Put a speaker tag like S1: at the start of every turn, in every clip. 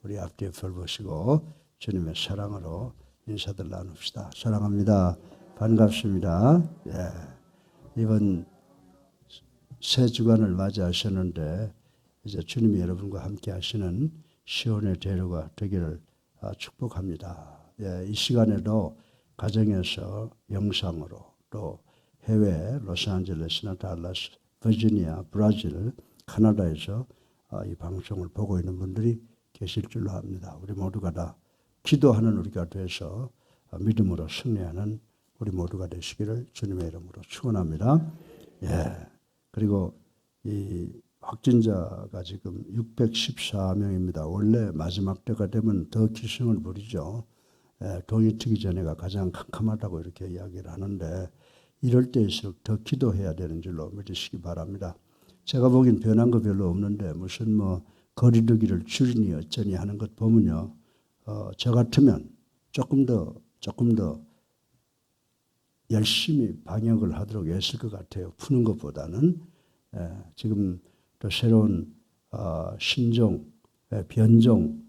S1: 우리 앞뒤에 별 보시고 주님의 사랑으로 인사들 나눕시다. 사랑합니다. 반갑습니다. 예. 이번 새 주간을 맞이하셨는데 이제 주님이 여러분과 함께 하시는 시온의 대로가 되기를 축복합니다. 예, 이 시간에도 가정에서 영상으로 또 해외 로스앤젤레스나 달라스, 버지니아, 브라질, 카나다에서 이 방송을 보고 있는 분들이 계실 줄로 압니다. 우리 모두가 다 기도하는 우리가 돼서 믿음으로 승리하는 우리 모두가 되시기를 주님의 이름으로 축원합니다. 예. 그리고 이 확진자가 지금 614명입니다. 원래 마지막 때가 되면 더 기승을 부리죠. 동이 트기 전에가 가장 캄캄하다고 이렇게 이야기를 하는데 이럴 때일수록 더 기도해야 되는 줄로 믿으시기 바랍니다. 제가 보기엔 변한 거 별로 없는데 무슨 거리두기를 줄이니 어쩌니 하는 것 보면요. 저 같으면 조금 더 열심히 방역을 하도록 애쓸 것 같아요. 푸는 것보다는. 지금 또 새로운 신종, 변종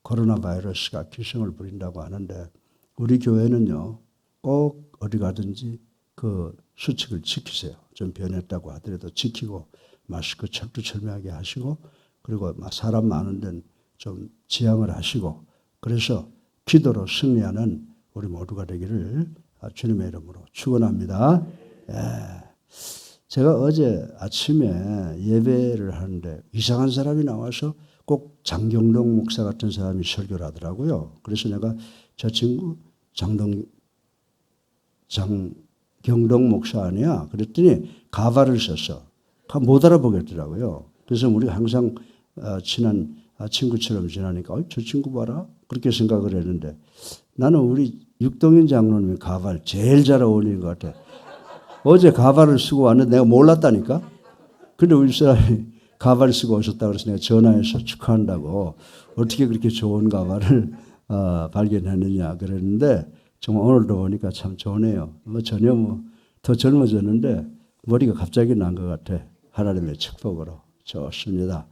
S1: 코로나 바이러스가 기승을 부린다고 하는데 우리 교회는요. 꼭 어디 가든지 그 수칙을 지키세요. 좀 변했다고 하더라도 지키고 마스크 철두철미하게 하시고 그리고 사람 많은 데는 좀 지양을 하시고 그래서 기도로 승리하는 우리 모두가 되기를 주님의 이름으로 축원합니다. 제가 어제 아침에 예배를 하는데 이상한 사람이 나와서 꼭 장경동 목사 같은 사람이 설교를 하더라고요. 그래서 내가 저 친구 장경동 목사 아니야? 그랬더니 가발을 썼어. 못 알아보겠더라고요. 그래서 우리가 항상 친한 친구처럼 지나니까 저 친구 봐라 그렇게 생각을 했는데 나는 우리 육동인 장로님이 가발 제일 잘 어울리는 것 같아. 어제 가발을 쓰고 왔는데 내가 몰랐다니까. 근데 우리 사람이 가발을 쓰고 오셨다 그래서 내가 전화해서 축하한다고 어떻게 그렇게 좋은 가발을 발견했느냐 그랬는데 정말 오늘도 보니까 참 좋네요. 전혀 더 젊어졌는데 머리가 갑자기 난 것 같아. 하나님의 축복으로 좋습니다.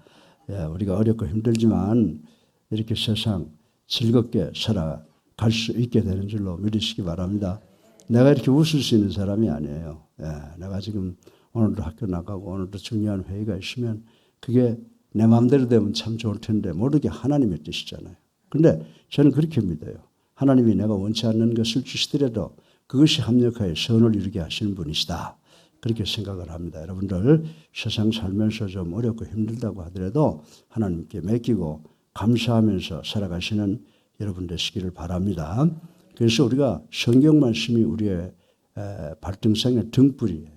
S1: 예, 우리가 어렵고 힘들지만 이렇게 세상 즐겁게 살아갈 수 있게 되는 줄로 믿으시기 바랍니다. 내가 이렇게 웃을 수 있는 사람이 아니에요. 예, 내가 지금 오늘도 학교 나가고 오늘도 중요한 회의가 있으면 그게 내 마음대로 되면 참 좋을 텐데 모르게 하나님의 뜻이잖아요. 근데 저는 그렇게 믿어요. 하나님이 내가 원치 않는 것을 주시더라도 그것이 합력하여 선을 이루게 하시는 분이시다. 그렇게 생각을 합니다. 여러분들 세상 살면서 좀 어렵고 힘들다고 하더라도 하나님께 맡기고 감사하면서 살아가시는 여러분 되시기를 바랍니다. 그래서 우리가 성경 말씀이 우리의 발등상의 등불이에요.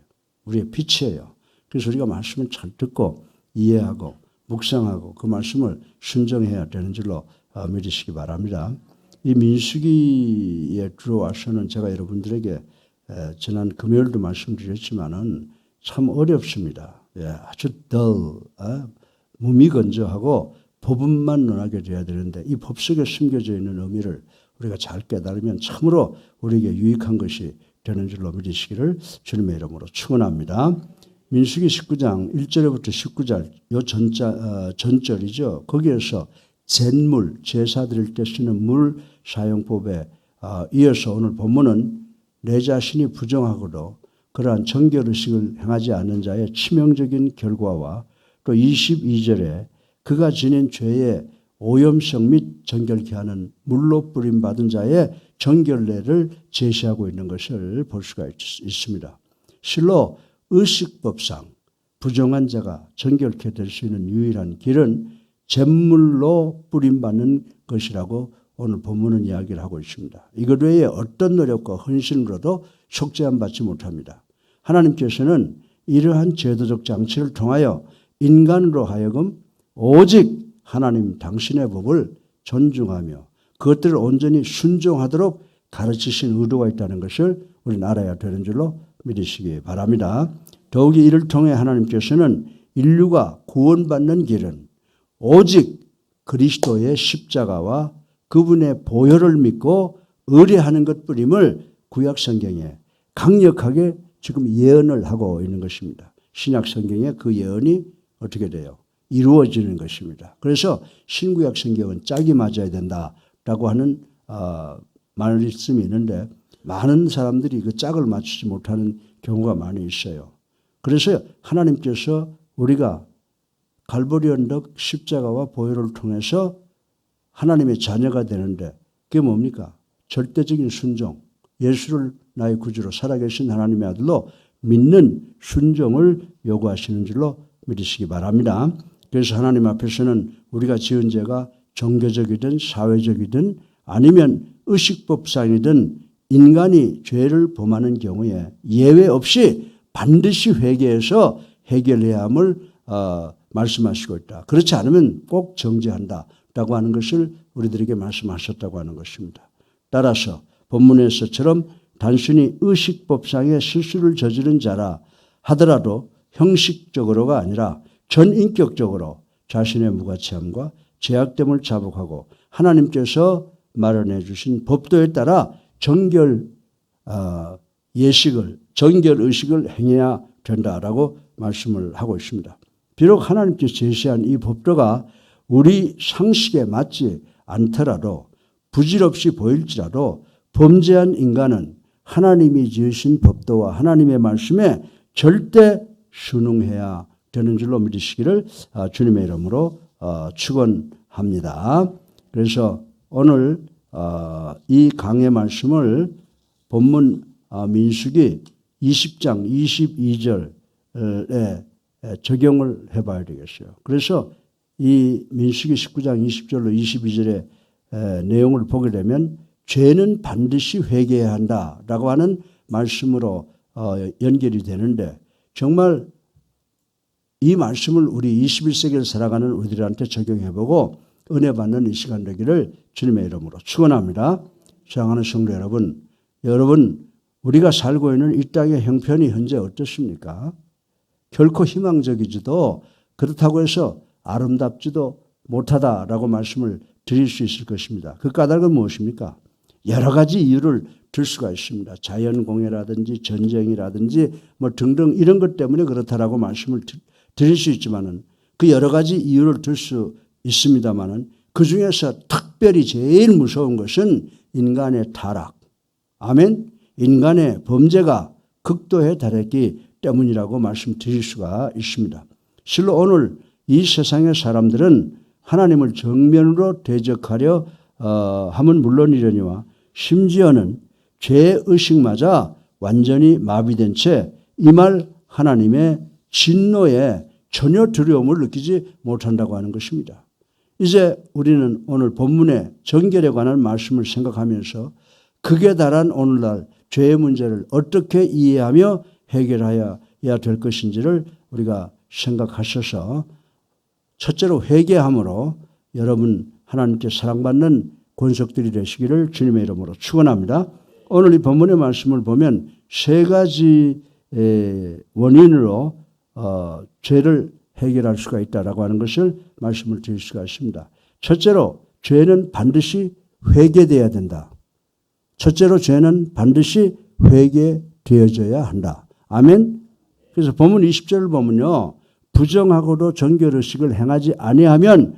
S1: 우리의 빛이에요. 그래서 우리가 말씀을 잘 듣고 이해하고 묵상하고 그 말씀을 순종해야 되는 줄로 믿으시기 바랍니다. 이 민수기에 들어와서는 제가 여러분들에게 지난 금요일도 말씀드렸지만은 참 어렵습니다. 아주 무미건조하고 법문만 논하게 돼야 되는데 이 법 속에 숨겨져 있는 의미를 우리가 잘 깨달으면 참으로 우리에게 유익한 것이 되는 줄로 믿으시기를 주님의 이름으로 축원합니다. 민수기 19장 1절부터 19절 요 전절이죠. 거기에서 잿물 제사 드릴 때 쓰는 물 사용법에 이어서 오늘 본문은 내 자신이 부정하고도 그러한 정결의식을 행하지 않는 자의 치명적인 결과와 또 22절에 그가 지닌 죄의 오염성 및 정결케 하는 물로 뿌림받은 자의 정결례를 제시하고 있는 것을 볼 수가 있습니다. 실로 의식법상 부정한 자가 정결케 될 수 있는 유일한 길은 잿물로 뿌림받는 것이라고 오늘 본문은 이야기를 하고 있습니다. 이것 외에 어떤 노력과 헌신으로도 속죄함 받지 못합니다. 하나님께서는 이러한 제도적 장치를 통하여 인간으로 하여금 오직 하나님 당신의 법을 존중하며 그것들을 온전히 순종하도록 가르치신 의도가 있다는 것을 우리는 알아야 되는 줄로 믿으시기 바랍니다. 더욱이 이를 통해 하나님께서는 인류가 구원받는 길은 오직 그리스도의 십자가와 그분의 보혈을 믿고 의뢰하는 것뿐임을 구약 성경에 강력하게 지금 예언을 하고 있는 것입니다. 신약 성경에 그 예언이 어떻게 돼요? 이루어지는 것입니다. 그래서 신구약 성경은 짝이 맞아야 된다라고 하는 말씀이 있는데 많은 사람들이 그 짝을 맞추지 못하는 경우가 많이 있어요. 그래서 하나님께서 우리가 갈보리 언덕 십자가와 보혈을 통해서 하나님의 자녀가 되는데 그게 뭡니까? 절대적인 순종, 예수를 나의 구주로 살아계신 하나님의 아들로 믿는 순종을 요구하시는 줄로 믿으시기 바랍니다. 그래서 하나님 앞에서는 우리가 지은 죄가 종교적이든 사회적이든 아니면 의식법상이든 인간이 죄를 범하는 경우에 예외 없이 반드시 회개해서 해결해야 함을 말씀하시고 있다. 그렇지 않으면 꼭 정죄한다라고 하는 것을 우리들에게 말씀하셨다고 하는 것입니다. 따라서 본문에서처럼 단순히 의식법상의 실수를 저지른 자라 하더라도 형식적으로가 아니라 전인격적으로 자신의 무가치함과 죄악됨을 자복하고 하나님께서 마련해 주신 법도에 따라 정결 의식을 행해야 된다라고 말씀을 하고 있습니다. 비록 하나님께서 제시한 이 법도가 우리 상식에 맞지 않더라도 부질없이 보일지라도 범죄한 인간은 하나님이 지으신 법도와 하나님의 말씀에 절대 순응해야 되는 줄로 믿으시기를 주님의 이름으로 축원합니다. 그래서 오늘 이 강의 말씀을 본문 민수기 20장 22절에 적용을 해봐야 되겠어요. 그래서 이 민수기 19장 20절로 22절의 내용을 보게 되면 죄는 반드시 회개해야 한다라고 하는 말씀으로 연결이 되는데 정말 이 말씀을 우리 21세기를 살아가는 우리들한테 적용해보고 은혜 받는 이 시간 되기를 주님의 이름으로 축원합니다. 사랑하는 성도 여러분, 우리가 살고 있는 이 땅의 형편이 현재 어떻습니까? 결코 희망적이지도 그렇다고 해서 아름답지도 못하다라고 말씀을 드릴 수 있을 것입니다. 그 까닭은 무엇입니까? 여러 가지 이유를 들 수가 있습니다. 자연공해라든지 전쟁이라든지 뭐 등등 이런 것 때문에 그렇다라고 말씀을 드릴 수 있지만은 그 여러 가지 이유를 들 수 있습니다만은 그 중에서 특별히 제일 무서운 것은 인간의 타락. 아멘. 인간의 범죄가 극도에 달했기 때문이라고 말씀드릴 수가 있습니다. 실로 오늘 이 세상의 사람들은 하나님을 정면으로 대적하려 함은 물론이려니와 심지어는 죄의식마저 완전히 마비된 채 이 말 하나님의 진노에 전혀 두려움을 느끼지 못한다고 하는 것입니다. 이제 우리는 오늘 본문의 정결에 관한 말씀을 생각하면서 극에 달한 오늘날 죄의 문제를 어떻게 이해하며 해결해야 될 것인지를 우리가 생각하셔서 첫째로 회개함으로 여러분 하나님께 사랑받는 권속들이 되시기를 주님의 이름으로 축원합니다. 오늘 이 본문의 말씀을 보면 세 가지 원인으로 죄를 해결할 수가 있다라고 하는 것을 말씀을 드릴 수가 있습니다. 첫째로 죄는 반드시 회개되어야 된다. 첫째로 죄는 반드시 회개되어져야 한다. 아멘. 그래서 본문 20절을 보면요. 부정하고도 정결의식을 행하지 아니하면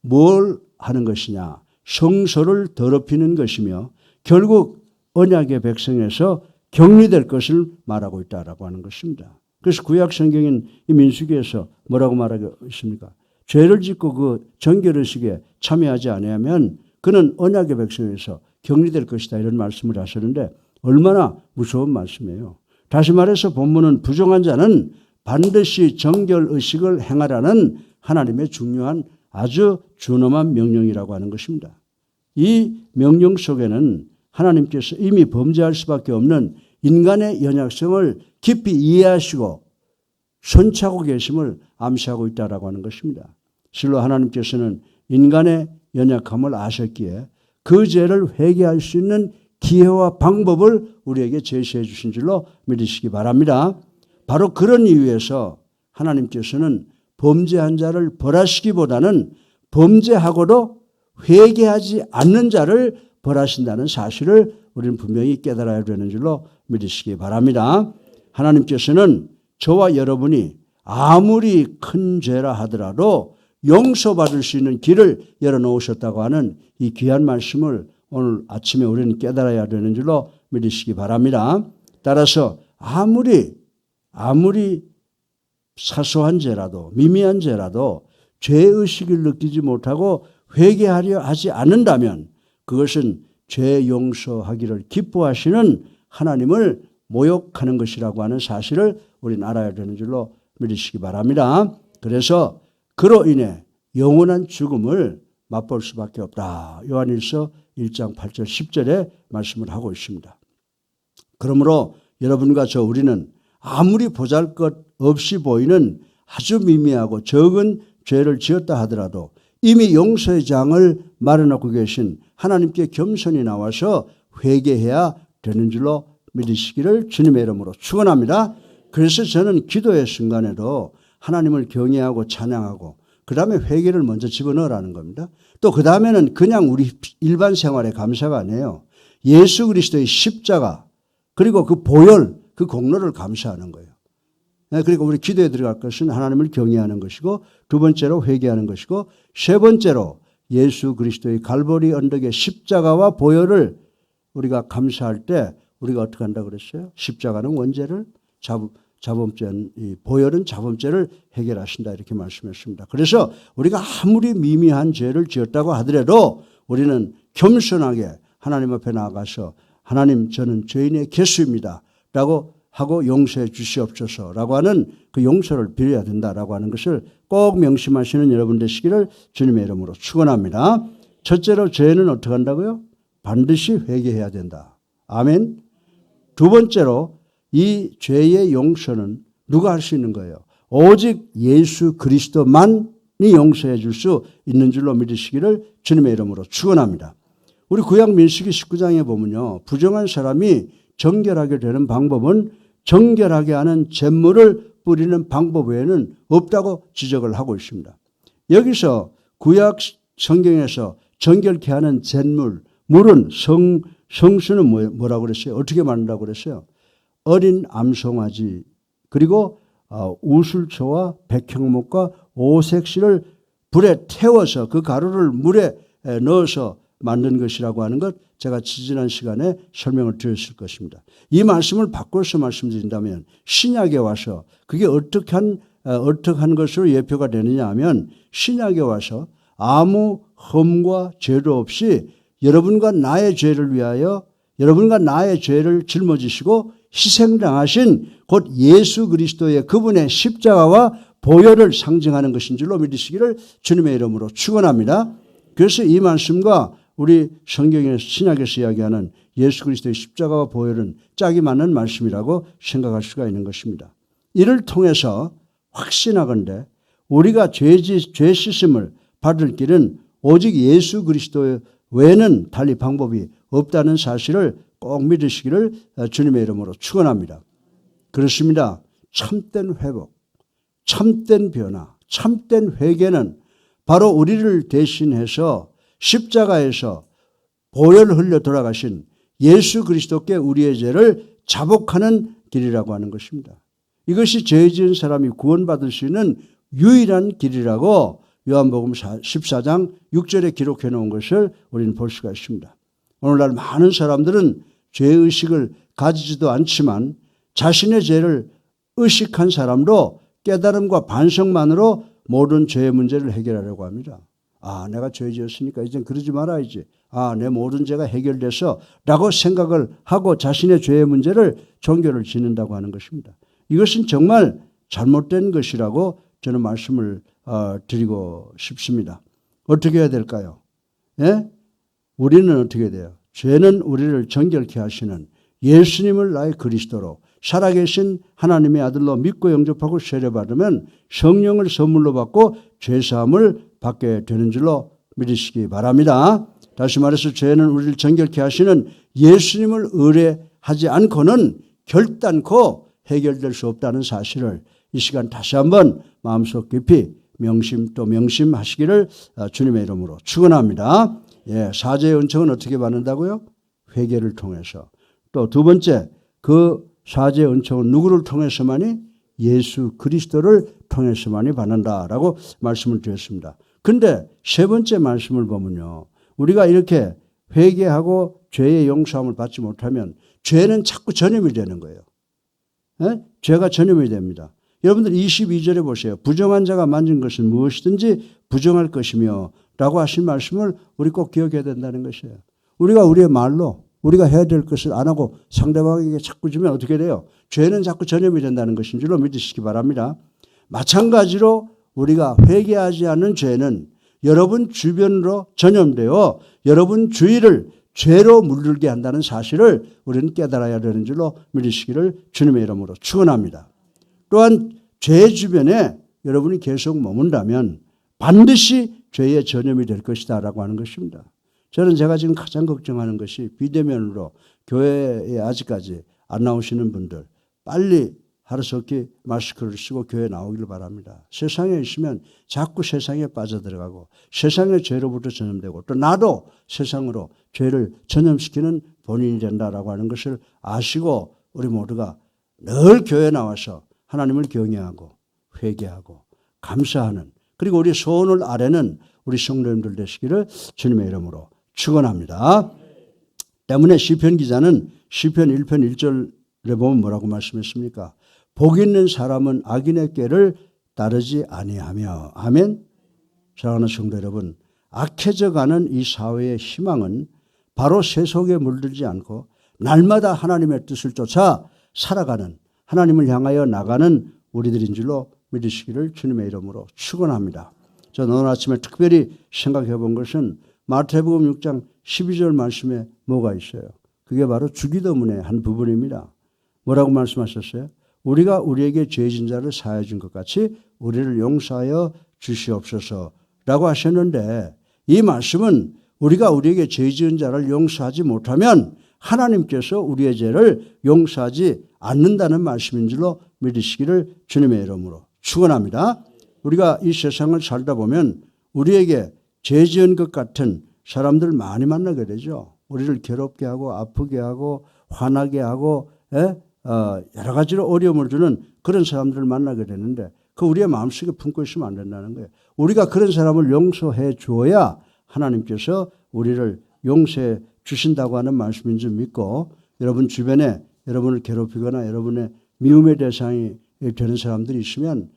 S1: 뭘 하는 것이냐. 성소를 더럽히는 것이며 결국 언약의 백성에서 격리될 것을 말하고 있다라고 하는 것입니다. 그래서 구약 성경인 이 민수기에서 뭐라고 말하고 있습니까? 죄를 짓고 그 정결의식에 참여하지 아니하면 그는 언약의 백성에서 격리될 것이다 이런 말씀을 하셨는데 얼마나 무서운 말씀이에요. 다시 말해서 본문은 부정한 자는 반드시 정결의식을 행하라는 하나님의 중요한 아주 준엄한 명령이라고 하는 것입니다. 이 명령 속에는 하나님께서 이미 범죄할 수밖에 없는 인간의 연약성을 깊이 이해하시고 손차고 계심을 암시하고 있다라고 하는 것입니다. 실로 하나님께서는 인간의 연약함을 아셨기에 그 죄를 회개할 수 있는 기회와 방법을 우리에게 제시해 주신 줄로 믿으시기 바랍니다. 바로 그런 이유에서 하나님께서는 범죄한 자를 벌하시기보다는 범죄하고도 회개하지 않는 자를 벌하신다는 사실을 우리는 분명히 깨달아야 되는 줄로 믿으시기 바랍니다. 하나님께서는 저와 여러분이 아무리 큰 죄라 하더라도 용서받을 수 있는 길을 열어놓으셨다고 하는 이 귀한 말씀을 오늘 아침에 우리는 깨달아야 되는 줄로 믿으시기 바랍니다. 따라서 아무리 사소한 죄라도 미미한 죄라도 죄의식을 느끼지 못하고 회개하려 하지 않는다면 그것은 죄 용서하기를 기뻐하시는 하나님을 모욕하는 것이라고 하는 사실을 우리는 알아야 되는 줄로 믿으시기 바랍니다. 그래서 그로 인해 영원한 죽음을 맛볼 수밖에 없다. 요한일서 1장 8절 10절에 말씀을 하고 있습니다. 그러므로 여러분과 우리는 아무리 보잘것 없이 보이는 아주 미미하고 적은 죄를 지었다 하더라도 이미 용서의 장을 마련하고 계신 하나님께 겸손히 나와서 회개해야 되는 줄로 믿으시기를 주님의 이름으로 축원합니다. 그래서 저는 기도의 순간에도 하나님을 경외하고 찬양하고 그 다음에 회개를 먼저 집어넣으라는 겁니다. 또 그 다음에는 그냥 우리 일반 생활의 감사가 아니에요. 예수 그리스도의 십자가 그리고 그 보혈 그 공로를 감사하는 거예요. 그러니까 우리 기도에 들어갈 것은 하나님을 경외하는 것이고 두 번째로 회개하는 것이고 세 번째로 예수 그리스도의 갈보리 언덕의 십자가와 보혈을 우리가 감사할 때 우리가 어떻게 한다고 그랬어요? 십자가는 원죄를 보혈은 자범죄를 해결하신다 이렇게 말씀했습니다. 그래서 우리가 아무리 미미한 죄를 지었다고 하더라도 우리는 겸손하게 하나님 앞에 나아가서 하나님 저는 죄인의 개수입니다 라고 하고 용서해 주시옵소서라고 하는 그 용서를 빌어야 된다라고 하는 것을 꼭 명심하시는 여러분 되시기를 주님의 이름으로 축원합니다. 첫째로 죄는 어떻게 한다고요? 반드시 회개해야 된다. 아멘. 두 번째로 이 죄의 용서는 누가 할 수 있는 거예요? 오직 예수 그리스도만이 용서해 줄 수 있는 줄로 믿으시기를 주님의 이름으로 축원합니다. 우리 구약 민수기 19장에 보면요. 부정한 사람이 정결하게 되는 방법은 정결하게 하는 잿물을 뿌리는 방법 외에는 없다고 지적을 하고 있습니다. 여기서 구약 성경에서 정결케 하는 잿물, 물은 성수는 뭐라고 그랬어요? 어떻게 만든다고 그랬어요? 어린 암송아지 그리고 우술초와 백향목과 오색실을 불에 태워서 그 가루를 물에 넣어서 만든 것이라고 하는 것 제가 지지난 시간에 설명을 드렸을 것입니다. 이 말씀을 바꿔서 말씀드린다면 신약에 와서 그게 어떻게 한 것으로 예표가 되느냐 하면 신약에 와서 아무 흠과 죄도 없이 여러분과 나의 죄를 위하여 여러분과 나의 죄를 짊어지시고 희생당하신 곧 예수 그리스도의 그분의 십자가와 보혈을 상징하는 것인 줄로 믿으시기를 주님의 이름으로 축원합니다. 그래서 이 말씀과 우리 성경에서 신약에서 이야기하는 예수 그리스도의 십자가와 보혈은 짝이 맞는 말씀이라고 생각할 수가 있는 것입니다. 이를 통해서 확신하건대 우리가 죄 씻음을 받을 길은 오직 예수 그리스도 외에는 달리 방법이 없다는 사실을 꼭 믿으시기를 주님의 이름으로 축원합니다. 그렇습니다. 참된 회복, 참된 변화, 참된 회개는 바로 우리를 대신해서 십자가에서 보혈을 흘려 돌아가신 예수 그리스도께 우리의 죄를 자복하는 길이라고 하는 것입니다. 이것이 죄 지은 사람이 구원받을 수 있는 유일한 길이라고 요한복음 14장 6절에 기록해 놓은 것을 우리는 볼 수가 있습니다. 오늘날 많은 사람들은 죄의식을 가지지도 않지만 자신의 죄를 의식한 사람도 깨달음과 반성만으로 모든 죄의 문제를 해결하려고 합니다. 내가 죄 지었으니까 이젠 그러지 말아야지. 내 모든 죄가 해결돼서 라고 생각을 하고 자신의 죄의 문제를 종교를 짓는다고 하는 것입니다. 이것은 정말 잘못된 것이라고 저는 말씀을 드리고 싶습니다. 어떻게 해야 될까요? 예? 우리는 어떻게 돼요? 죄는 우리를 정결케 하시는 예수님을 나의 그리스도로 살아계신 하나님의 아들로 믿고 영접하고 세례받으면 성령을 선물로 받고 죄사함을 받게 되는 줄로 믿으시기 바랍니다. 다시 말해서 죄는 우리를 정결케 하시는 예수님을 의뢰하지 않고는 결단코 해결될 수 없다는 사실을 이 시간 다시 한번 마음속 깊이 명심하시기를 주님의 이름으로 축원합니다. 사죄의 은총은 어떻게 받는다고요? 회개를 통해서. 또 두 번째, 그 사죄의 은총은 누구를 통해서만이? 예수 그리스도를 통해서만이 받는다라고 말씀을 드렸습니다. 근데 세 번째 말씀을 보면요. 우리가 이렇게 회개하고 죄의 용서함을 받지 못하면 죄는 자꾸 전염이 되는 거예요. 네? 죄가 전염이 됩니다. 여러분들 22절에 보세요. 부정한 자가 만진 것은 무엇이든지 부정할 것이며 라고 하신 말씀을 우리 꼭 기억해야 된다는 것이에요. 우리가 우리의 말로 우리가 해야 될 것을 안 하고 상대방에게 자꾸 주면 어떻게 돼요? 죄는 자꾸 전염이 된다는 것인 줄로 믿으시기 바랍니다. 마찬가지로 우리가 회개하지 않는 죄는 여러분 주변으로 전염되어 여러분 주위를 죄로 물들게 한다는 사실을 우리는 깨달아야 되는 줄로 믿으시기를 주님의 이름으로 축원합니다. 또한 죄 주변에 여러분이 계속 머문다면 반드시 죄의 전염이 될 것이다 라고 하는 것입니다. 저는 제가 지금 가장 걱정하는 것이 비대면으로 교회에 아직까지 안 나오시는 분들 빨리 하루속히 마스크를 쓰고 교회에 나오기를 바랍니다. 세상에 있으면 자꾸 세상에 빠져들어가고 세상의 죄로부터 전염되고 또 나도 세상으로 죄를 전염시키는 본인이 된다라고 하는 것을 아시고 우리 모두가 늘 교회에 나와서 하나님을 경외하고 회개하고 감사하는 그리고 우리 소원을 아뢰는 우리 성도님들 되시기를 주님의 이름으로 축원합니다. 때문에 시편 기자는 시편 1편 1절에 보면 뭐라고 말씀했습니까? 복 있는 사람은 악인의 꾀를 따르지 아니하며. 아멘. 사랑하는 성도 여러분, 악해져가는 이 사회의 희망은 바로 세속에 물들지 않고 날마다 하나님의 뜻을 쫓아 살아가는 하나님을 향하여 나가는 우리들인 줄로 믿으시기를 주님의 이름으로 축원합니다. 저는 오늘 아침에 특별히 생각해 본 것은 마태복음 6장 12절 말씀에 뭐가 있어요? 그게 바로 주기도문의 한 부분입니다. 뭐라고 말씀하셨어요? 우리가 우리에게 죄진 자를 사하여 준 것 같이 우리를 용서하여 주시옵소서라고 하셨는데 이 말씀은 우리가 우리에게 죄 지은 자를 용서하지 못하면 하나님께서 우리의 죄를 용서하지 않는다는 말씀인 줄로 믿으시기를 주님의 이름으로 축원합니다. 우리가 이 세상을 살다 보면 우리에게 죄 지은 것 같은 사람들 많이 만나게 되죠. 우리를 괴롭게 하고 아프게 하고 화나게 하고 여러 가지로 어려움을 주는 그런 사람들을 만나게 되는데 그 우리의 마음속에 품고 있으면 안 된다는 거예요. 우리가 그런 사람을 용서해 주어야 하나님께서 우리를 용서해 주신다고 하는 말씀인 줄 믿고 여러분 주변에 여러분을 괴롭히거나 여러분의 미움의 대상이 되는 사람들이 있으면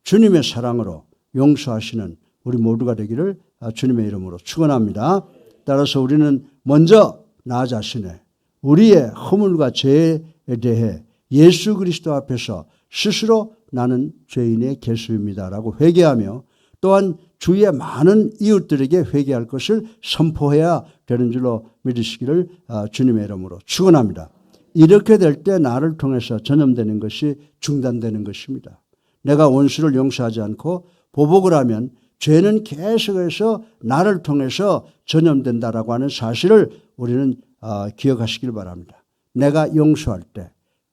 S1: 주님의 사랑으로 용서하시는 우리 모두가 되기를 주님의 이름으로 축원합니다. 따라서 우리는 먼저 나 자신의 우리의 허물과 죄에 대해 예수 그리스도 앞에서 스스로 나는 죄인의 개수입니다라고 회개하며 또한 주위의 많은 이웃들에게 회개할 것을 선포해야 되는 줄로 믿으시기를 주님의 이름으로 축원합니다. 이렇게 될 때 나를 통해서 전염되는 것이 중단되는 것입니다. 내가 원수를 용서하지 않고 보복을 하면 죄는 계속해서 나를 통해서 전염된다라고 하는 사실을 우리는 기억하시길 바랍니다. 내가 용서할 때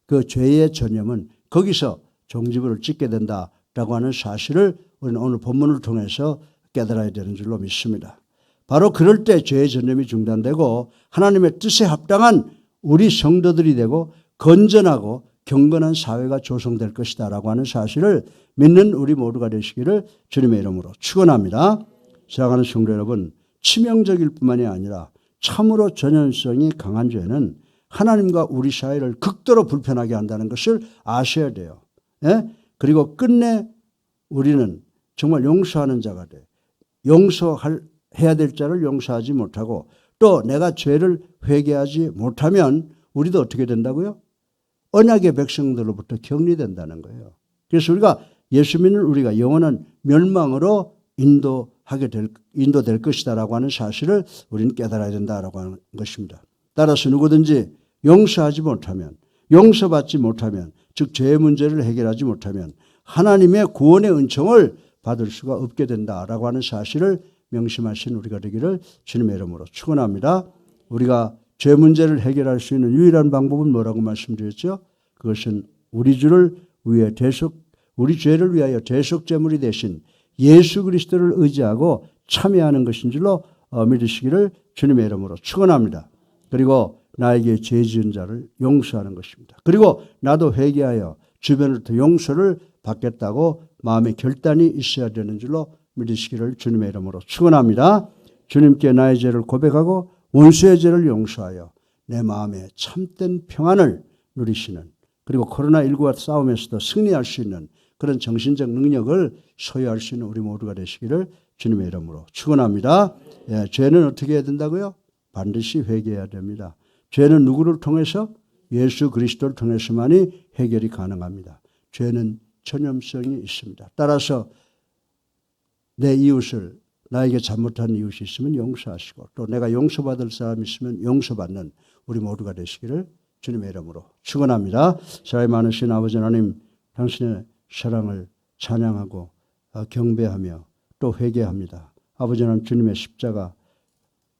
S1: 그 죄의 전염은 거기서 종지부를 찍게 된다라고 하는 사실을 우리는 오늘 본문을 통해서 깨달아야 되는 줄로 믿습니다. 바로 그럴 때 죄의 전염이 중단되고 하나님의 뜻에 합당한 우리 성도들이 되고 건전하고 경건한 사회가 조성될 것이다라고 하는 사실을 믿는 우리 모두가 되시기를 주님의 이름으로 축원합니다. 사랑하는 성도 여러분, 치명적일 뿐만이 아니라 참으로 전염성이 강한 죄는 하나님과 우리 사이를 극도로 불편하게 한다는 것을 아셔야 돼요. 그리고 끝내 우리는 정말 용서하는 자가 돼. 용서해야 될 자를 용서하지 못하고 또 내가 죄를 회개하지 못하면 우리도 어떻게 된다고요? 언약의 백성들로부터 격리된다는 거예요. 그래서 우리가 예수 믿는 우리가 영원한 멸망으로 인도될 것이다라고 하는 사실을 우리는 깨달아야 된다라고 하는 것입니다. 따라서 누구든지 용서하지 못하면, 용서받지 못하면, 즉 죄의 문제를 해결하지 못하면 하나님의 구원의 은총을 받을 수가 없게 된다라고 하는 사실을 명심하신 우리가 되기를 주님의 이름으로 축원합니다. 우리가 죄 문제를 해결할 수 있는 유일한 방법은 뭐라고 말씀드렸죠? 그것은 우리 죄를 위하여 대속 제물이 되신 예수 그리스도를 의지하고 참여하는 것인 줄로 믿으시기를 주님의 이름으로 축원합니다. 그리고 나에게 죄 지은 자를 용서하는 것입니다. 그리고 나도 회개하여 주변으로부터 용서를 받겠다고 마음의 결단이 있어야 되는 줄로 믿으시기를 주님의 이름으로 축원합니다. 주님께 나의 죄를 고백하고 원수의 죄를 용서하여 내 마음에 참된 평안을 누리시는, 그리고 코로나19와 싸움에서도 승리할 수 있는 그런 정신적 능력을 소유할 수 있는 우리 모두가 되시기를 주님의 이름으로 축원합니다. 예, 죄는 어떻게 해야 된다고요? 반드시 회개해야 됩니다. 죄는 누구를 통해서? 예수 그리스도를 통해서만이 해결이 가능합니다. 죄는 전염성이 있습니다. 따라서 내 이웃을, 나에게 잘못한 이웃이 있으면 용서하시고, 또 내가 용서받을 사람이 있으면 용서받는 우리 모두가 되시기를 주님의 이름으로 축원합니다. 사랑이 많으신 아버지 하나님, 당신의 사랑을 찬양하고 경배하며 또 회개합니다. 아버지 하나님, 주님의 십자가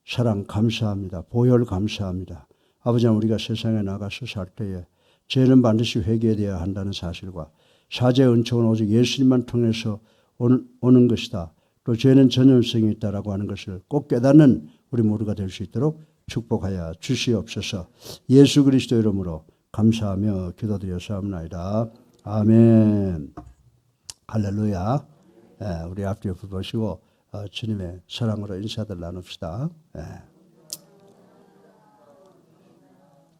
S1: 사랑 감사합니다. 보혈 감사합니다. 아버지 하나님, 우리가 세상에 나가서 살 때에 죄는 반드시 회개되어야 한다는 사실과 사죄의 은총은 오직 예수님만 통해서 오는 것이다. 또 죄는 전염성이 있다라고 하는 것을 꼭 깨닫는 우리 모두가 될 수 있도록 축복하여 주시옵소서. 예수 그리스도 이름으로 감사하며 기도드렸사옵나이다. 아멘. 할렐루야. 우리 앞뒤 옆을 보시고 주님의 사랑으로 인사들 나눕시다.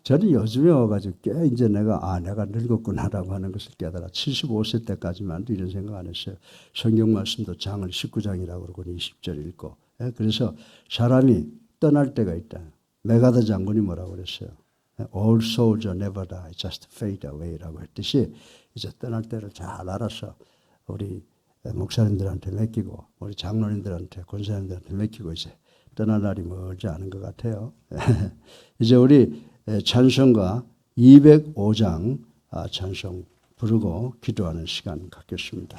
S1: 저는 요즘에 와가지고 꽤 이제 내가 늙었구나라고 하는 것을 깨달아. 75세 때까지만도 이런 생각 안 했어요. 성경 말씀도 장을 19장이라고 그러고 20절 읽고. 그래서 사람이 떠날 때가 있다. 메가더 장군이 뭐라고 그랬어요? All souls never die, just fade away라고 했듯이 이제 떠날 때를 잘 알아서 우리 목사님들한테 맡기고 우리 장로님들한테 권사님들한테 맡기고 이제 떠날 날이 멀지 않은 것 같아요. 이제 우리 찬송가 205장 찬송 부르고 기도하는 시간 갖겠습니다.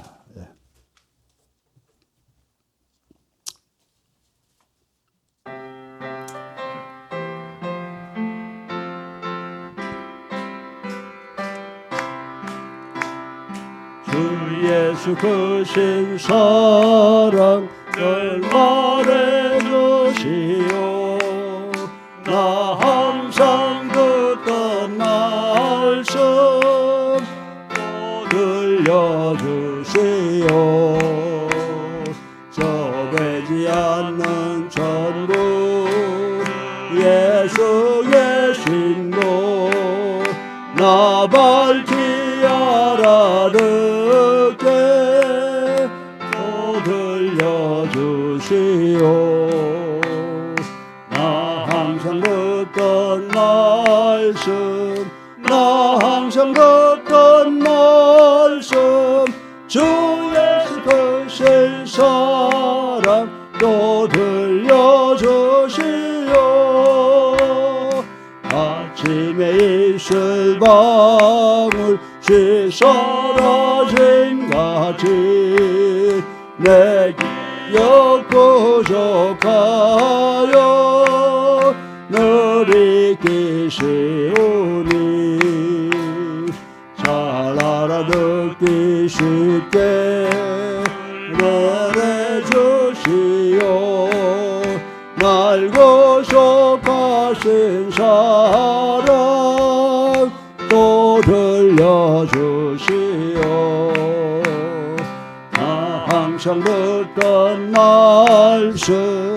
S1: 주 예수 크신 사랑을 말해주시오. 나 항상 듣던 말씀 또 들려주시오. 좁아지 않는 천국 예수의 신고 나 밝히 알아듣게 또 들려주시오. 나 항상 듣던 말씀, 나 항상 듣던 말씀, 주 예수 크신 사랑 또 들려주시오. 아침에 있을 방울 사라진 같이 내 기억 부족하여 늘 잊기시오니 잘 알아듣기 쉽게 말해주시오. 날 구속하신 사랑 또 들려주시오. 나 항상 듣던 말씀,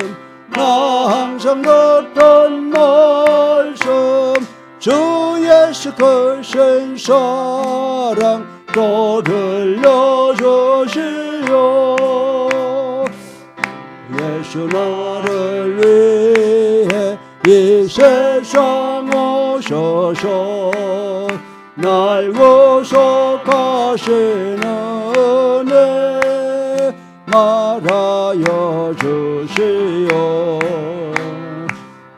S1: 나 항상 듣던 말씀, 주 예수 크신 사랑 또 들려주시오. 예수 나를 위해 이 세상 오셔서 날 구속하신 은혜 말하여 주시오.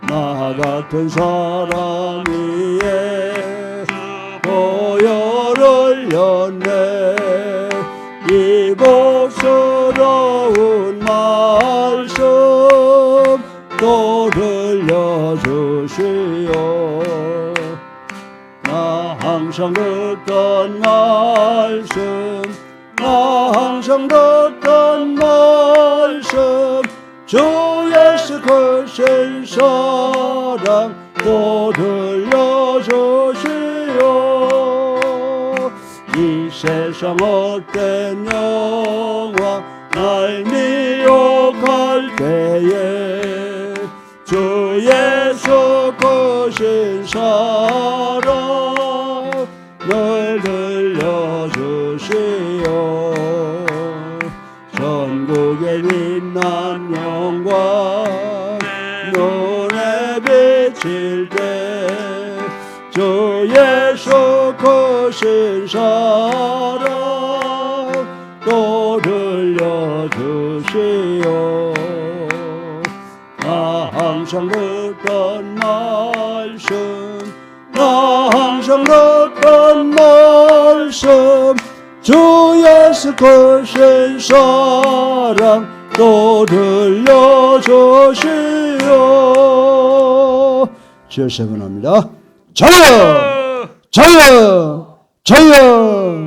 S1: 나 같은 사람 위에 보혈을 흘렸네. 이 복스러운 말씀 또 들려주시오. 나 항상 듣던 말씀, 나 항상 듣던 말씀, 주 예수 크신 사랑 또 들려주시오. 이 세상 헛된 영광 날 미혹할 때에 주 예수 크신 사랑 늘 들려주시오. 전국에 빛난 영광 눈에 비칠 때 주 예수 크신 사랑 또 들려주시오. 나 항상 듣던 말씀 나 항상 듣던 말씀 주 예수 크신 사랑 또 들려주시오. 주여 세번합니다. 저요! 저요! 저요!